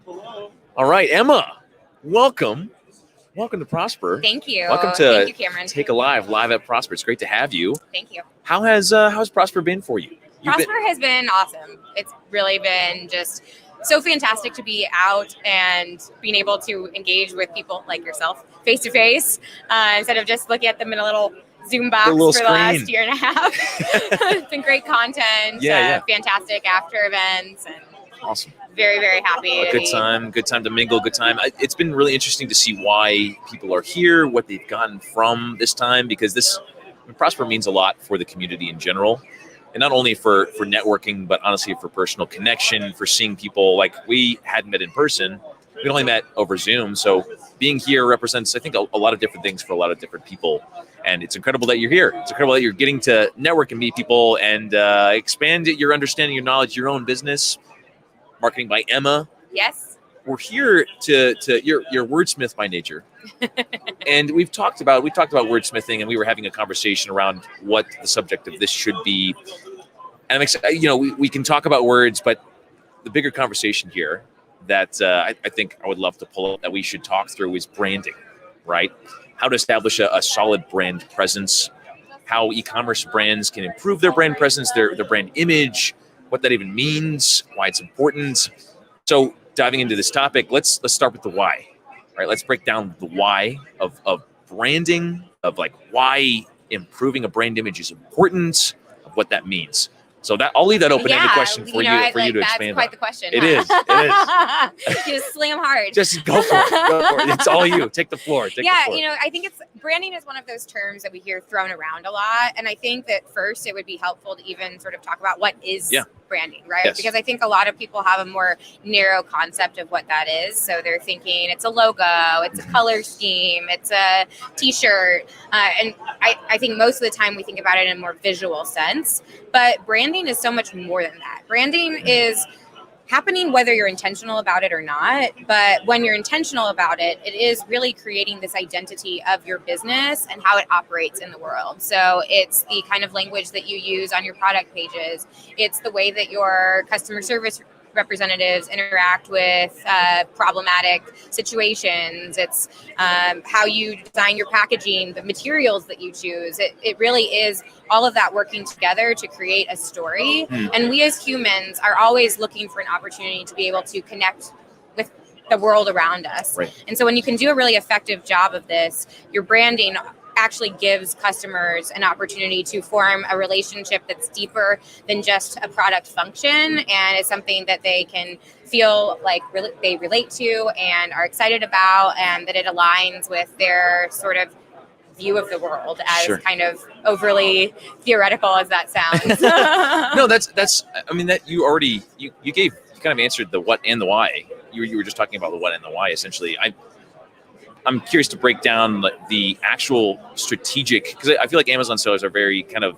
All right, Emma, welcome. Welcome to Prosper. Thank you. Welcome to Thank you, Cameron. Take a live at Prosper. It's great to have you. Thank you. How's Prosper been for you? Prosper has been awesome. It's really been just so fantastic to be out and being able to engage with people like yourself face to face instead of just looking at them in a little Zoom box for the last year and a half. It's been great content, fantastic after events, and awesome. Very, very happy. Good time to mingle, good time. It's been really interesting to see why people are here, what they've gotten from this time, because Prosper means a lot for the community in general. And not only for networking, but honestly for personal connection, for seeing people like we hadn't met in person. We only met over Zoom. So being here represents, I think, a lot of different things for a lot of different people. And it's incredible that you're here. It's incredible that you're getting to network and meet people and expand your understanding, your knowledge, your own business. Marketing by Emma. Yes. We're here to you're wordsmith by nature. And we've talked about wordsmithing, and we were having a conversation around what the subject of this should be. And I'm excited, we can talk about words, but the bigger conversation here that I think I would love to pull up that we should talk through is branding, right? How to establish a solid brand presence, how e-commerce brands can improve their brand presence, their brand image, what that even means, why it's important. So diving into this topic, let's start with the why, right? Let's break down the why of branding, of like why improving a brand image is important, of what that means. So that I'll leave that open-ended question for you to expand on. That's quite the question. It is. You just slam hard. Just go for it. It's all you. Take the floor. I think branding is one of those terms that we hear thrown around a lot. And I think that first it would be helpful to even sort of talk about what is branding, right? Yes. Because I think a lot of people have a more narrow concept of what that is. So they're thinking it's a logo, it's a color scheme, it's a t-shirt. And I think most of the time we think about it in a more visual sense. But branding is so much more than that. Branding is happening whether you're intentional about it or not. But when you're intentional about it, it is really creating this identity of your business and how it operates in the world. So it's the kind of language that you use on your product pages. It's the way that your customer service representatives interact with problematic situations. It's how you design your packaging, the materials that you choose. It really is all of that working together to create a story. And we as humans are always looking for an opportunity to be able to connect with the world around us. Right. And so when you can do a really effective job of this, your branding actually gives customers an opportunity to form a relationship that's deeper than just a product function, and it's something that they can feel like they relate to and are excited about, and that it aligns with their sort of view of the world, as kind of overly theoretical as that sounds. No, that's I mean, that you kind of answered the what and the why. You were just talking about the what and the why essentially. I'm curious to break down the actual strategic, because I feel like Amazon sellers are very kind of,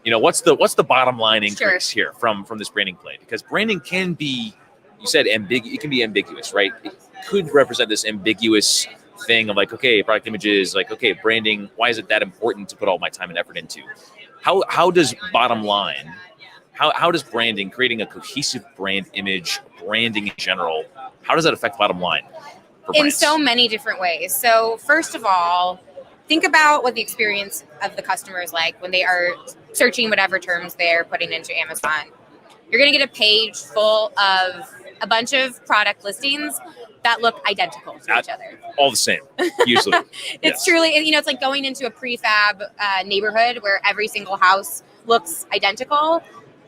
what's the bottom line increase here from this branding play? Because branding can be, you said it can be ambiguous, right? It could represent this ambiguous thing of like, okay, product images, like, okay, branding, why is it that important to put all my time and effort into? How does bottom line, how does branding, creating a cohesive brand image, branding in general, how does that affect bottom line? In so many different ways. So first of all, think about what the experience of the customer is like when they are searching whatever terms they're putting into Amazon. You're going to get a page full of a bunch of product listings that look identical to each other. All the same, usually. It's truly, it's like going into a prefab neighborhood where every single house looks identical.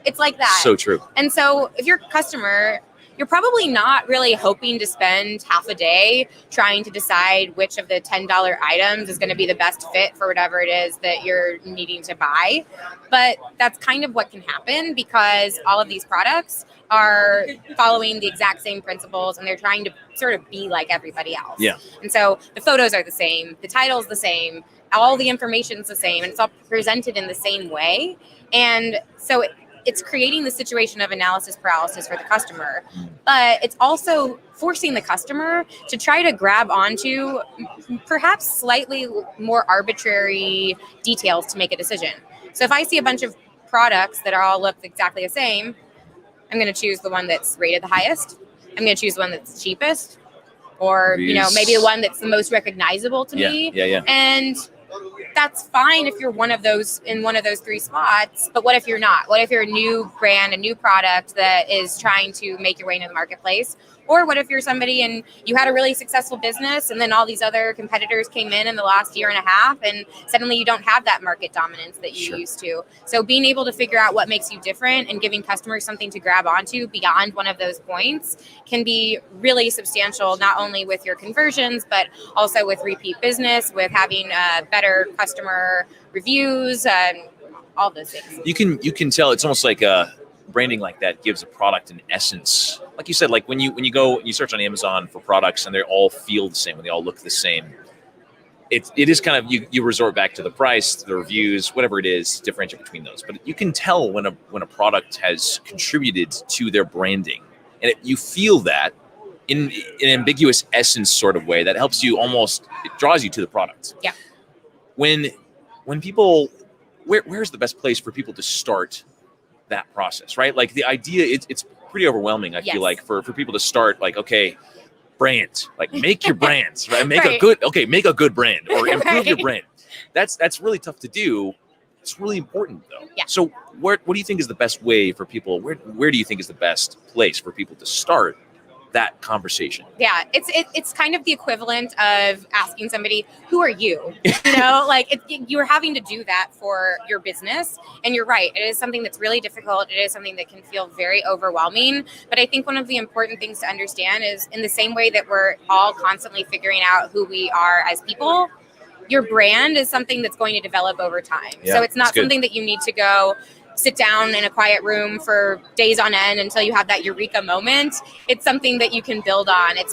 It's like that. So true. And so if you're a customer, you're probably not really hoping to spend half a day trying to decide which of the $10 items is going to be the best fit for whatever it is that you're needing to buy. But that's kind of what can happen, because all of these products are following the exact same principles and they're trying to sort of be like everybody else. Yeah. And so the photos are the same, the title's the same, all the information's the same, and it's all presented in the same way. And so it's creating the situation of analysis paralysis for the customer, but it's also forcing the customer to try to grab onto perhaps slightly more arbitrary details to make a decision. So if I see a bunch of products that are all look exactly the same, I'm going to choose the one that's rated the highest. I'm going to choose one that's cheapest, or Reviews. maybe the one that's the most recognizable to me. Yeah. And that's fine if you're one of those in one of those three spots. But what if you're not? What if you're a new brand, a new product that is trying to make your way into the marketplace? Or what if you're somebody and you had a really successful business and then all these other competitors came in the last year and a half and suddenly you don't have that market dominance that you used to. So being able to figure out what makes you different and giving customers something to grab onto beyond one of those points can be really substantial, not only with your conversions, but also with repeat business, with having better customer reviews and all those things. You can tell it's almost like branding like that gives a product an essence. Like you said, like when you go and you search on Amazon for products and they all feel the same, when they all look the same, it is kind of you resort back to the price, the reviews, whatever it is, differentiate between those. But you can tell when a product has contributed to their branding, and you feel that in an ambiguous essence sort of way that helps you it draws you to the product. Yeah. When people, where's the best place for people to start that process, right? Like the idea, it's pretty overwhelming. I feel like for people to start, like, okay, brands, like make your brands, right? Make a good brand or improve your brand. That's really tough to do. It's really important though. Yeah. So what do you think is the best way for people? Where do you think is the best place for people to start that conversation? Yeah, it's kind of the equivalent of asking somebody, who are you? You're having to do that for your business. And you're right, it is something that's really difficult. It is something that can feel very overwhelming. But I think one of the important things to understand is, in the same way that we're all constantly figuring out who we are as people, your brand is something that's going to develop over time. So it's not something that you need to go sit down in a quiet room for days on end until you have that eureka moment. It's something that you can build on. It's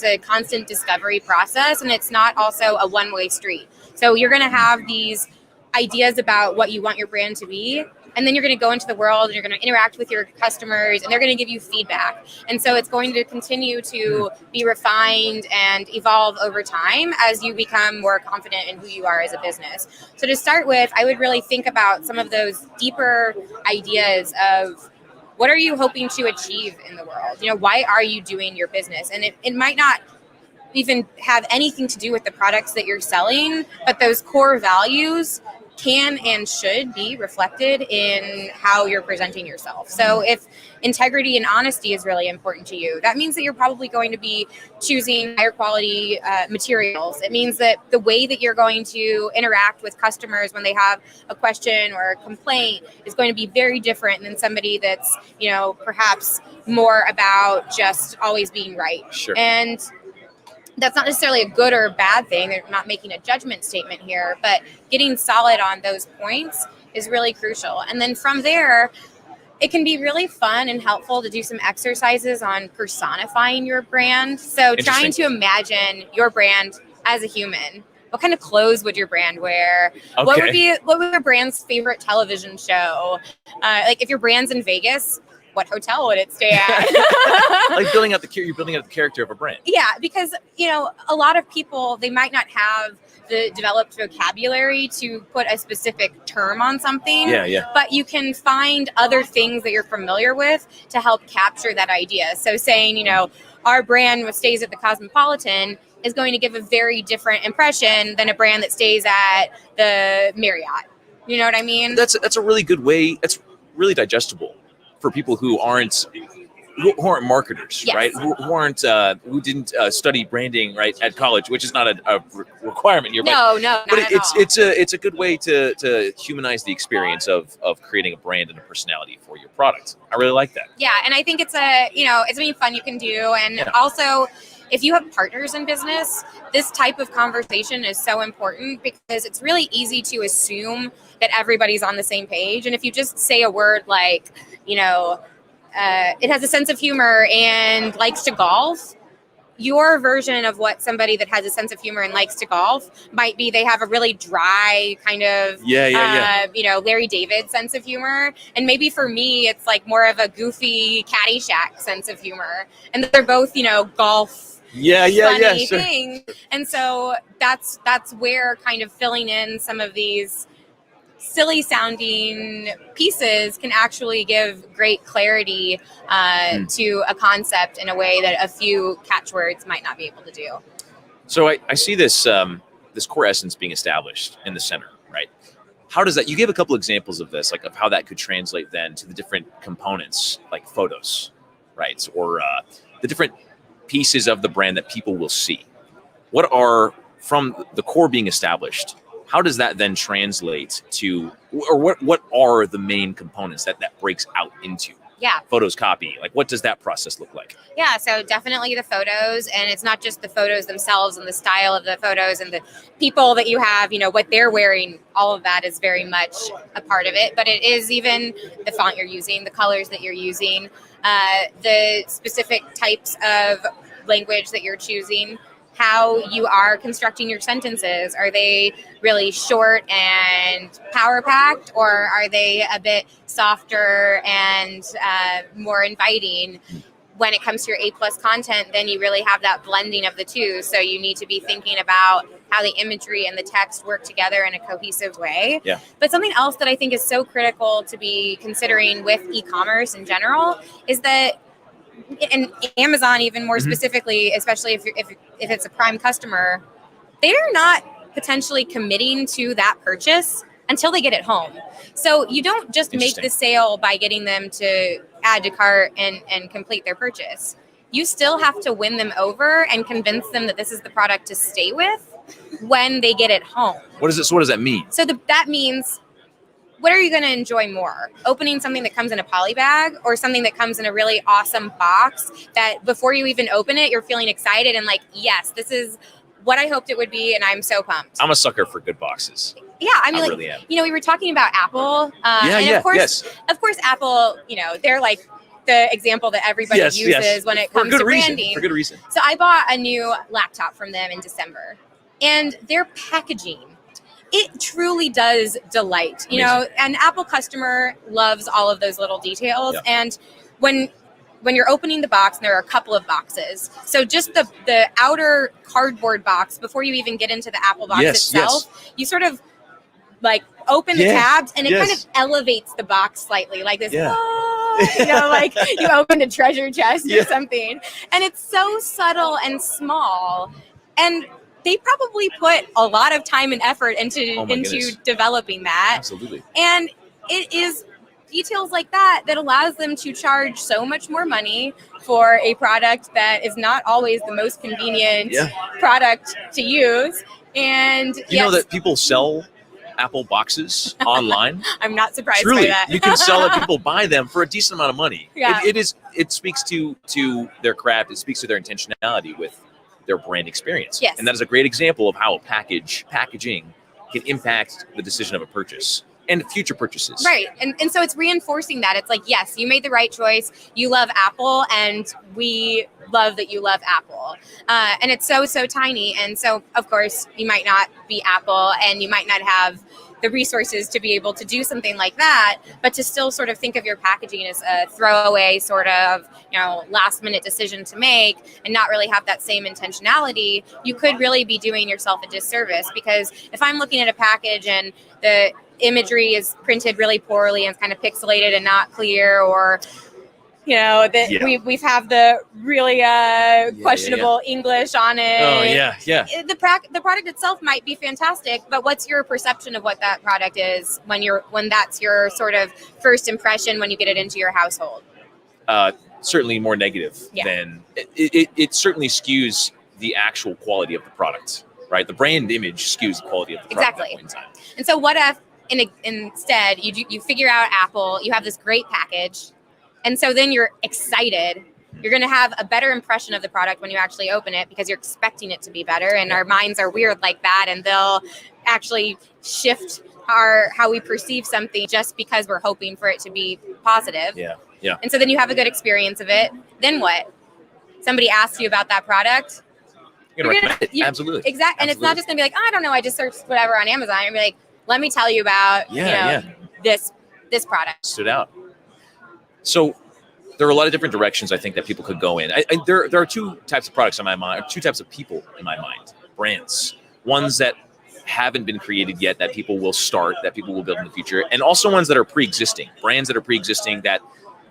a constant discovery process, and it's not also a one-way street. So you're going to have these ideas about what you want your brand to be, and then you're going to go into the world and you're going to interact with your customers, and they're going to give you feedback. And so it's going to continue to be refined and evolve over time as you become more confident in who you are as a business. So to start with, I would really think about some of those deeper ideas of, what are you hoping to achieve in the world? Why are you doing your business? And it might not even have anything to do with the products that you're selling, but those core values can and should be reflected in how you're presenting yourself. So if integrity and honesty is really important to you, that means that you're probably going to be choosing higher quality materials. It means that the way that you're going to interact with customers when they have a question or a complaint is going to be very different than somebody that's, perhaps more about just always being right. Sure. And that's not necessarily a good or a bad thing. They're not making a judgment statement here, but getting solid on those points is really crucial. And then from there, it can be really fun and helpful to do some exercises on personifying your brand. So trying to imagine your brand as a human. What kind of clothes would your brand wear? Okay. What would your brand's favorite television show? Like if your brand's in Vegas, what hotel would it stay at? Like you're building out the character of a brand. Yeah, because a lot of people, they might not have the developed vocabulary to put a specific term on something. Yeah. But you can find other things that you're familiar with to help capture that idea. So saying, our brand stays at the Cosmopolitan is going to give a very different impression than a brand that stays at the Marriott. You know what I mean? That's a really good way. It's really digestible for people who aren't marketers, right? Who didn't study branding, right, at college, which is not a requirement here. No, but it's a good way to humanize the experience of creating a brand and a personality for your product. I really like that. Yeah, and I think it's something fun you can do, and also, if you have partners in business, this type of conversation is so important because it's really easy to assume that everybody's on the same page. And if you just say a word like, it has a sense of humor and likes to golf, your version of what somebody that has a sense of humor and likes to golf might be they have a really dry kind of, Larry David sense of humor. And maybe for me, it's like more of a goofy Caddyshack sense of humor. And they're both, golf. Funny thing. And so that's where kind of filling in some of these silly sounding pieces can actually give great clarity to a concept in a way that a few catchwords might not be able to do. So I see this this core essence being established in the center, right? How does that? You gave a couple examples of this, like of how that could translate then to the different components, like photos, right, or the different pieces of the brand that people will see. What are from the core being established? How does that then translate to, or what are the main components that breaks out into? Yeah. Photos copy. Like, what does that process look like? Yeah, so definitely the photos, and it's not just the photos themselves and the style of the photos and the people that you have, what they're wearing, all of that is very much a part of it, but it is even the font you're using, the colors that you're using, the specific types of language that you're choosing, how you are constructing your sentences. Are they really short and power-packed, or are they a bit softer and more inviting? When it comes to your A+ content, then you really have that blending of the two. So you need to be thinking about how the imagery and the text work together in a cohesive way. Yeah. But something else that I think is so critical to be considering with e-commerce in general is that, and Amazon even more specifically, especially if it's a Prime customer, they're not potentially committing to that purchase until they get it home. So you don't just make the sale by getting them to add to cart and complete their purchase. You still have to win them over and convince them that this is the product to stay with when they get it home. What does that mean? So that means, what are you going to enjoy more? Opening something that comes in a poly bag, or something that comes in a really awesome box that before you even open it, you're feeling excited and like, yes, this is what I hoped it would be, and I'm so pumped. I'm a sucker for good boxes. Yeah, I mean, really am. We were talking about Apple. Of course, Apple, they're like the example that everybody uses when it comes to branding. For good reason. So I bought a new laptop from them in December, and their packaging, it truly does delight. An Apple customer loves all of those little details. Yeah. And when you're opening the box, and there are a couple of boxes. So just the outer cardboard box, before you even get into the Apple box itself, you sort of like open the tabs, and it kind of elevates the box slightly, like this, like you opened a treasure chest or something. And it's so subtle and small. And they probably put a lot of time and effort into developing that. Absolutely. And it is details like that allows them to charge so much more money for a product that is not always the most convenient product to use. And you know that people sell Apple boxes online. I'm not surprised Truly, by that. You can sell it. People buy them for a decent amount of money. Yeah. It speaks to their craft. It speaks to their intentionality with their brand experience. Yes. And that is a great example of how a packaging can impact the decision of a purchase and future purchases. Right. And so it's reinforcing that. It's like, yes, you made the right choice. You love Apple, and we love that you love Apple. And it's so tiny. And so, of course, you might not be Apple, and you might not have the resources to be able to do something like that, but to still sort of think of your packaging as a throwaway sort of, last minute decision to make, and not really have that same intentionality, you could really be doing yourself a disservice. Because if I'm looking at a package and the imagery is printed really poorly and kind of pixelated and not clear, or we have the really questionable English on it. Oh yeah. The product itself might be fantastic, but what's your perception of what that product is when that's your sort of first impression when you get it into your household? Certainly more negative than it certainly skews the actual quality of the product, right? The brand image skews the quality of the product at that point in time. And so what if instead you figure out Apple, you have this great package, and so then you're excited. You're going to have a better impression of the product when you actually open it, because you're expecting it to be better. And our minds are weird like that, and they'll actually shift how we perceive something just because we're hoping for it to be positive. Yeah. And so then you have a good experience of it. Then what? Somebody asks you about that product. You're going to recommend it. Absolutely. Exactly. And it's not just going to be like, I don't know, I just searched whatever on Amazon. You're going to be like, let me tell you about this product. Stood out. So there are a lot of different directions I think that people could go in. There are two types of products in my mind, or two types of people in my mind. Brands. Ones that haven't been created yet that people will start, that people will build in the future, and also ones that are pre-existing, brands that are pre-existing that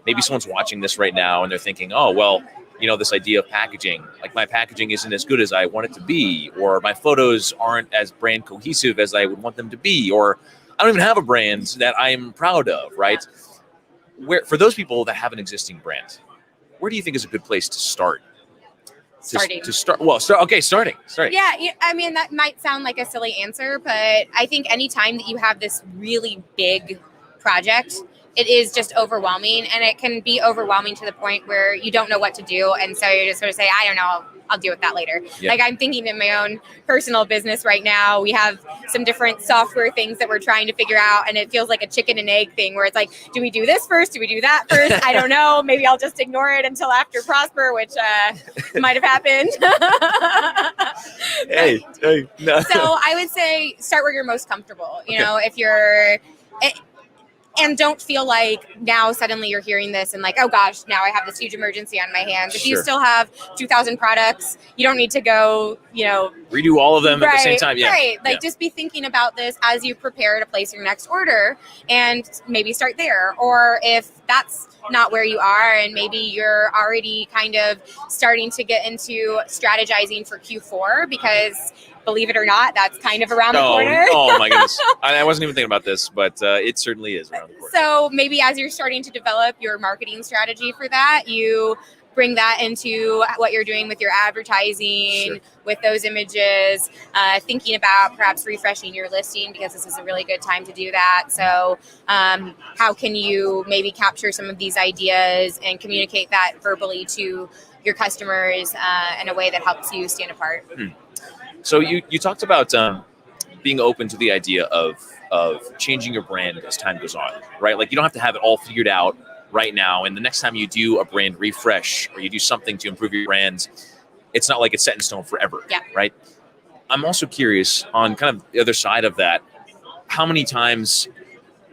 maybe someone's watching this right now and they're thinking, oh, well, this idea of packaging, like my packaging isn't as good as I want it to be, or my photos aren't as brand cohesive as I would want them to be, or I don't even have a brand that I'm proud of, right? Where for those people that have an existing brand, where do you think is a good place to start? Starting. Starting. Yeah, I mean, that might sound like a silly answer, but I think anytime that you have this really big project, it is just overwhelming, and it can be overwhelming to the point where you don't know what to do, and so you just sort of say, I don't know, I'll deal with that later. Yeah. Like, I'm thinking in my own personal business right now, we have some different software things that we're trying to figure out, and it feels like a chicken and egg thing where it's like, do we do this first? Do we do that first? I don't know. Maybe I'll just ignore it until after Prosper, which might have happened. Hey, no. So I would say start where you're most comfortable. You know, if you're... And don't feel like now suddenly you're hearing this and like, oh gosh, now I have this huge emergency on my hands. If you still have 2,000 products, you don't need to go, redo all of them at the same time. Yeah. Right. Like just be thinking about this as you prepare to place your next order and maybe start there. Or if that's not where you are and maybe you're already kind of starting to get into strategizing for Q4 because believe it or not, that's kind of around the corner. Oh my goodness. I wasn't even thinking about this, but it certainly is around the corner. So maybe as you're starting to develop your marketing strategy for that, you bring that into what you're doing with your advertising, with those images, thinking about perhaps refreshing your listing because this is a really good time to do that. So how can you maybe capture some of these ideas and communicate that verbally to your customers in a way that helps you stand apart? So you talked about being open to the idea of changing your brand as time goes on, right? Like you don't have to have it all figured out right now. And the next time you do a brand refresh or you do something to improve your brand, it's not like it's set in stone forever, right? I'm also curious on kind of the other side of that, how many times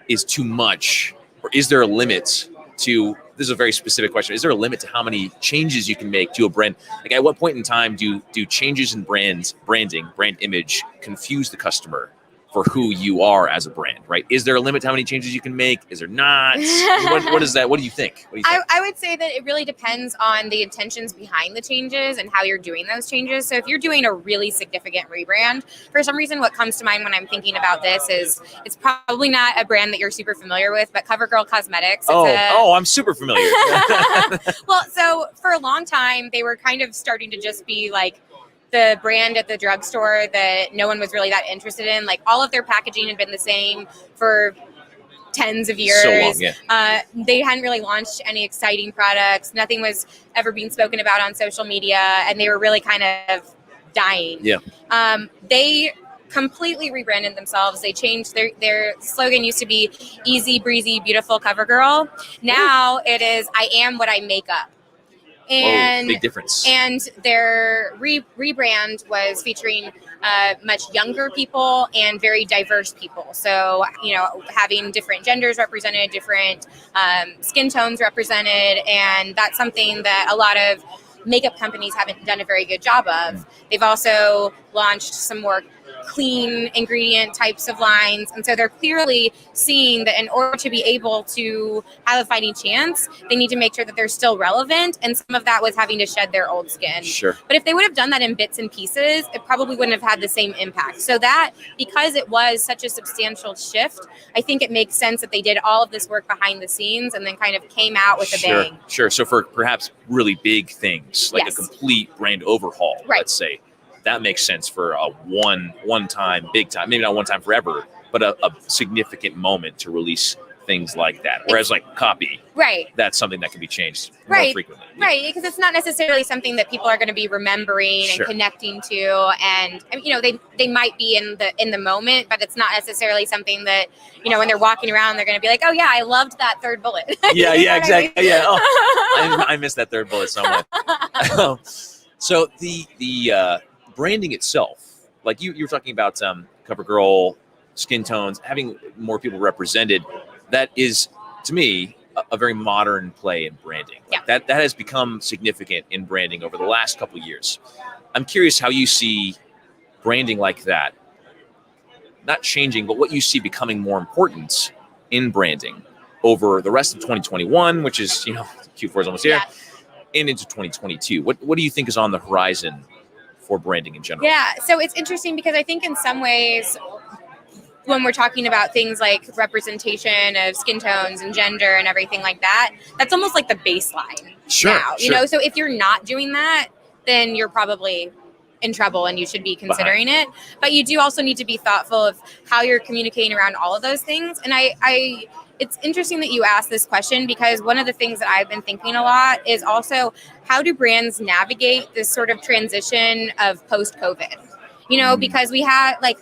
is too much, or is there a limit to, this is a very specific question, is there a limit to how many changes you can make to a brand? Like at what point in time do changes in branding, brand image confuse the customer for who you are as a brand, right? Is there a limit to how many changes you can make? Is there not? What is that? What do you think? I would say that it really depends on the intentions behind the changes and how you're doing those changes. So if you're doing a really significant rebrand, for some reason, what comes to mind when I'm thinking about this is it's probably not a brand that you're super familiar with, but CoverGirl Cosmetics. I'm super familiar. Well, so for a long time, they were kind of starting to just be like the brand at the drugstore that no one was really that interested in. Like all of their packaging had been the same for tens of years. So long, they hadn't really launched any exciting products. Nothing was ever being spoken about on social media, and they were really kind of dying. They completely rebranded themselves. They changed their slogan used to be easy, breezy, beautiful CoverGirl. Now it is I am what I make up. And big difference. And their rebrand was featuring much younger people and very diverse people. So, having different genders represented, different skin tones represented. And that's something that a lot of makeup companies haven't done a very good job of. They've also launched some more clean ingredient types of lines. And so they're clearly seeing that in order to be able to have a fighting chance, they need to make sure that they're still relevant. And some of that was having to shed their old skin. Sure. But if they would have done that in bits and pieces, it probably wouldn't have had the same impact. So that, because it was such a substantial shift, I think it makes sense that they did all of this work behind the scenes and then kind of came out with a bang. Sure. So for perhaps really big things, like a complete brand overhaul, let's say, that makes sense for a one-time, big time, maybe not one time forever, but a significant moment to release things like that. Whereas like copy, that's something that can be changed more frequently. Right, because it's not necessarily something that people are going to be remembering and connecting to. And they might be in the moment, but it's not necessarily something that, when they're walking around, they're going to be like, oh yeah, I loved that third bullet. Exactly. I mean? Yeah. Oh, I missed that third bullet somewhere. So the branding itself, like you were talking about CoverGirl, skin tones, having more people represented, that is, to me, a very modern play in branding. That has become significant in branding over the last couple of years. I'm curious how you see branding like that not changing, but what you see becoming more important in branding over the rest of 2021, which is, Q4 is almost here, and into 2022. What do you think is on the horizon for branding in general? Yeah, so it's interesting because I think in some ways, when we're talking about things like representation of skin tones and gender and everything like that, that's almost like the baseline now. So if you're not doing that, then you're probably in trouble and you should be considering it. But you do also need to be thoughtful of how you're communicating around all of those things. And I it's interesting that you asked this question, because one of the things that I've been thinking a lot is also, how do brands navigate this sort of transition of post-COVID? Because we had, like,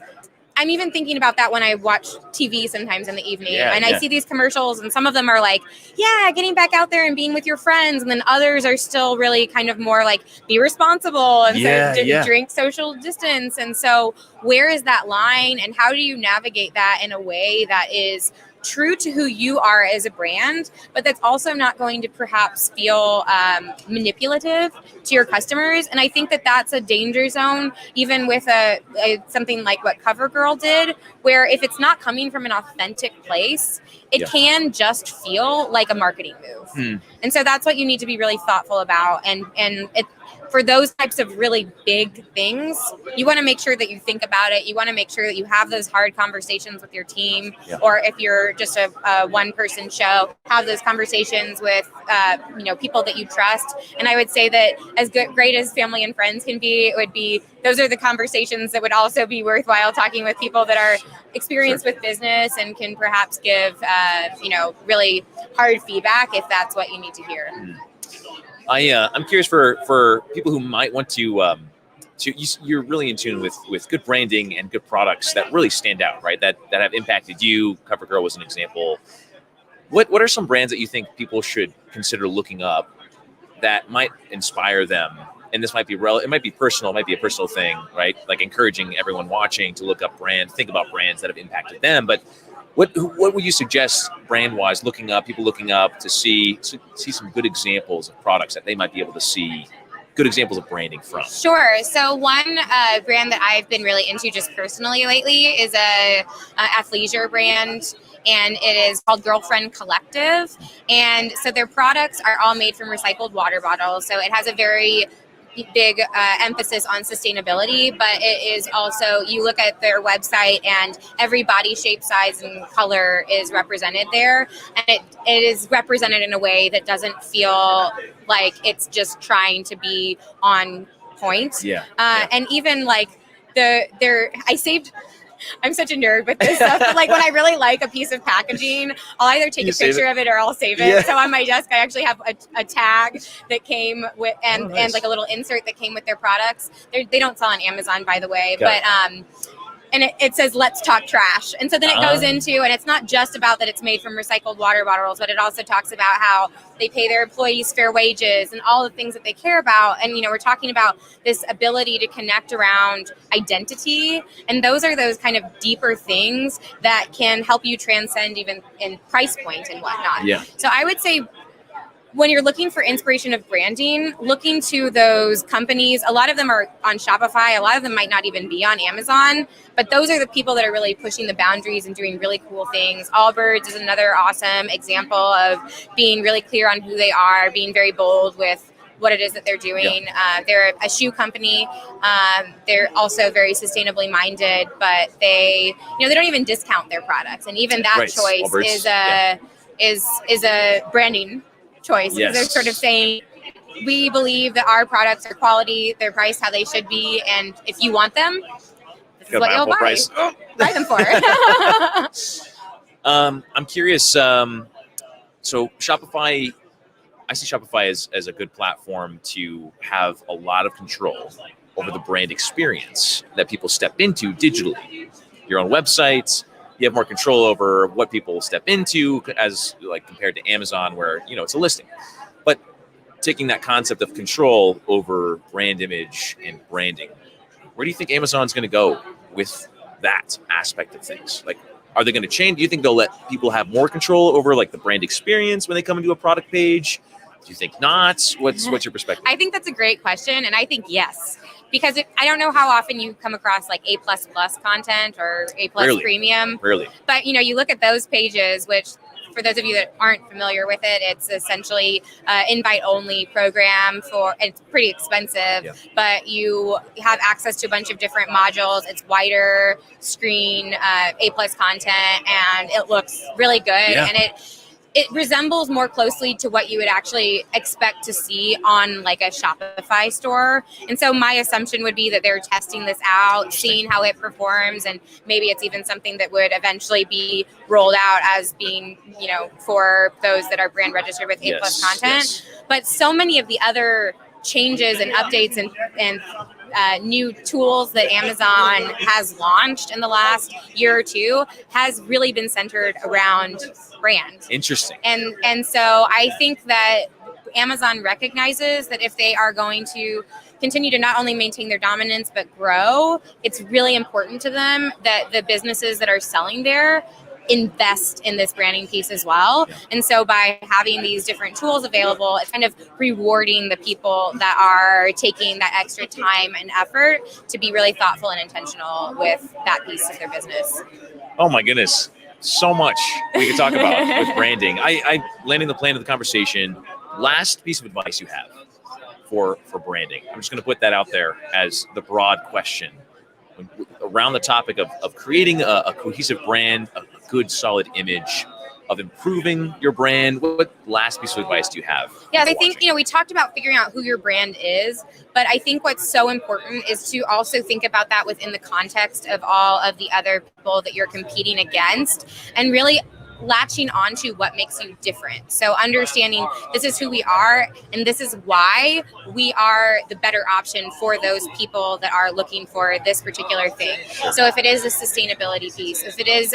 I'm even thinking about that when I watch TV sometimes in the evening, and I see these commercials, and some of them are like, getting back out there and being with your friends. And then others are still really kind of more like, be responsible and drink social distance. And so where is that line, and how do you navigate that in a way that is true to who you are as a brand, but that's also not going to perhaps feel manipulative to your customers? And I think that that's a danger zone, even with something like what CoverGirl did, where if it's not coming from an authentic place, it can just feel like a marketing move. And so that's what you need to be really thoughtful about. And for those types of really big things, you want to make sure that you think about it. You want to make sure that you have those hard conversations with your team, or if you're just a one-person show, have those conversations with people that you trust. And I would say that as great as family and friends can be, those are the conversations that would also be worthwhile talking with people that are experienced with business and can perhaps give really hard feedback if that's what you need to hear. I'm curious for people who might want to you're really in tune with good branding and good products that really stand out, right? That have impacted you. CoverGirl was an example. What are some brands that you think people should consider looking up that might inspire them? And this might be it might be personal, it might be a personal thing, right? Like encouraging everyone watching to look up think about brands that have impacted them. But what would you suggest brand-wise, people looking up to see some good examples of products that they might be able to see good examples of branding from? Sure. So one brand that I've been really into just personally lately is a athleisure brand, and it is called Girlfriend Collective. And so their products are all made from recycled water bottles. So it has a very big emphasis on sustainability, but it is also, you look at their website and every body shape, size, and color is represented there, and it is represented in a way that doesn't feel like it's just trying to be on point. And even like I'm such a nerd with this stuff, but like when I really like a piece of packaging, I'll either take a picture of it or I'll save it. So on my desk, I actually have a tag that came with, and like a little insert that came with their products. They don't sell on Amazon, by the way, and it says, "Let's talk trash." And so then it goes into, and it's not just about that it's made from recycled water bottles, but it also talks about how they pay their employees fair wages and all the things that they care about. And, we're talking about this ability to connect around identity. And those are those kind of deeper things that can help you transcend even in price point and whatnot. So I would say, when you're looking for inspiration of branding, looking to those companies. A lot of them are on Shopify. A lot of them might not even be on Amazon, but those are the people that are really pushing the boundaries and doing really cool things. Allbirds is another awesome example of being really clear on who they are, being very bold with what it is that they're doing. They're a shoe company. They're also very sustainably minded, but they don't even discount their products. And even that choice Allbirds, is a branding choice, because they're sort of saying, we believe that our products are quality, they're priced how they should be, and if you want them, this is what you'll buy. Buy them for. I'm curious. So Shopify, I see Shopify as a good platform to have a lot of control over the brand experience that people step into digitally. Your own websites, you have more control over what people step into, as like compared to Amazon, where it's a listing. But taking that concept of control over brand image and branding, where do you think Amazon's going to go with that aspect of things? Like, are they going to change? Do you think they'll let people have more control over like the brand experience when they come into a product page? Do you think not? What's your perspective? I think that's a great question, and I think yes. because I don't know how often you come across like A++ content or A+ Rarely. premium, Really? but you look at those pages, which for those of you that aren't familiar with it, it's essentially invite-only program it's pretty expensive, but you have access to a bunch of different modules. It's wider screen, A+ content, and it looks really good. And it resembles more closely to what you would actually expect to see on like a Shopify store. And so my assumption would be that they're testing this out, seeing how it performs, and maybe it's even something that would eventually be rolled out as being, for those that are brand registered with A+ content. But so many of the other changes and updates and new tools that Amazon has launched in the last year or two has really been centered around brand. Interesting. And so I think that Amazon recognizes that if they are going to continue to not only maintain their dominance but grow, it's really important to them that the businesses that are selling there invest in this branding piece as well. And so by having these different tools available, it's kind of rewarding the people that are taking that extra time and effort to be really thoughtful and intentional with that piece of their business. Oh my goodness. So much we could talk about with branding. I landing the plane of the conversation. Last piece of advice you have for branding. I'm just going to put that out there as the broad question around the topic of creating a cohesive brand, a good solid image, of improving your brand. What last piece of advice do you have? Yeah, I think, we talked about figuring out who your brand is, but I think what's so important is to also think about that within the context of all of the other people that you're competing against, and really latching onto what makes you different. So understanding this is who we are, and this is why we are the better option for those people that are looking for this particular thing. So if it is a sustainability piece, if it is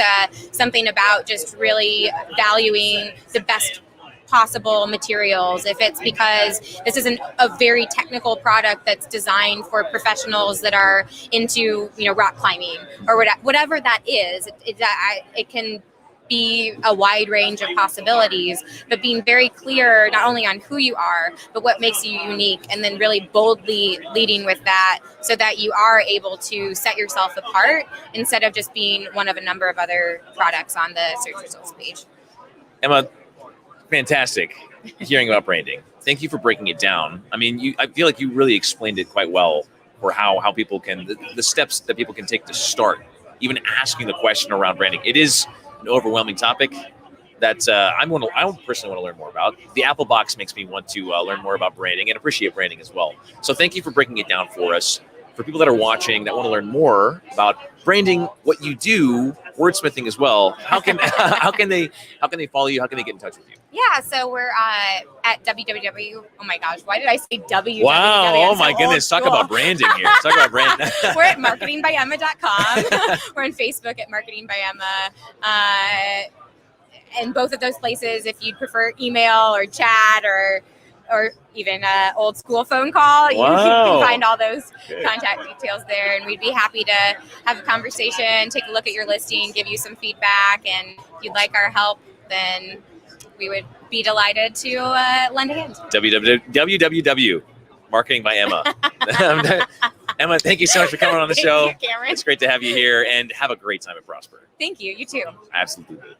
something about just really valuing the best possible materials, if it's because this is a very technical product that's designed for professionals that are into rock climbing or whatever that is, it can be a wide range of possibilities, but being very clear not only on who you are, but what makes you unique, and then really boldly leading with that so that you are able to set yourself apart instead of just being one of a number of other products on the search results page. Emma, fantastic hearing about branding. Thank you for breaking it down. I mean, I feel like you really explained it quite well for how people can, the steps that people can take to start, even asking the question around branding. It is an overwhelming topic that I personally want to learn more about. The Apple box makes me want to learn more about branding and appreciate branding as well. So thank you for breaking it down for us. For people that are watching that want to learn more about branding, what you do, wordsmithing as well, how can they follow you? How can they get in touch with you? Yeah, so we're at www. Oh my gosh, why did I say www? Wow, oh my goodness, talk about branding here. Talk about brand. We're at marketingbyemma.com. We're on Facebook at Marketing by Emma. And both of those places, if you'd prefer email or chat or even old school phone call, you can find all those contact details there, and we'd be happy to have a conversation, take a look at your listing, give you some feedback, and if you'd like our help, then we would be delighted to lend a hand. www. Marketing by Emma. Emma, thank you so much for coming on the show. Thank you, Cameron. It's great to have you here, and have a great time at Prosper. Thank you. You too. Absolutely.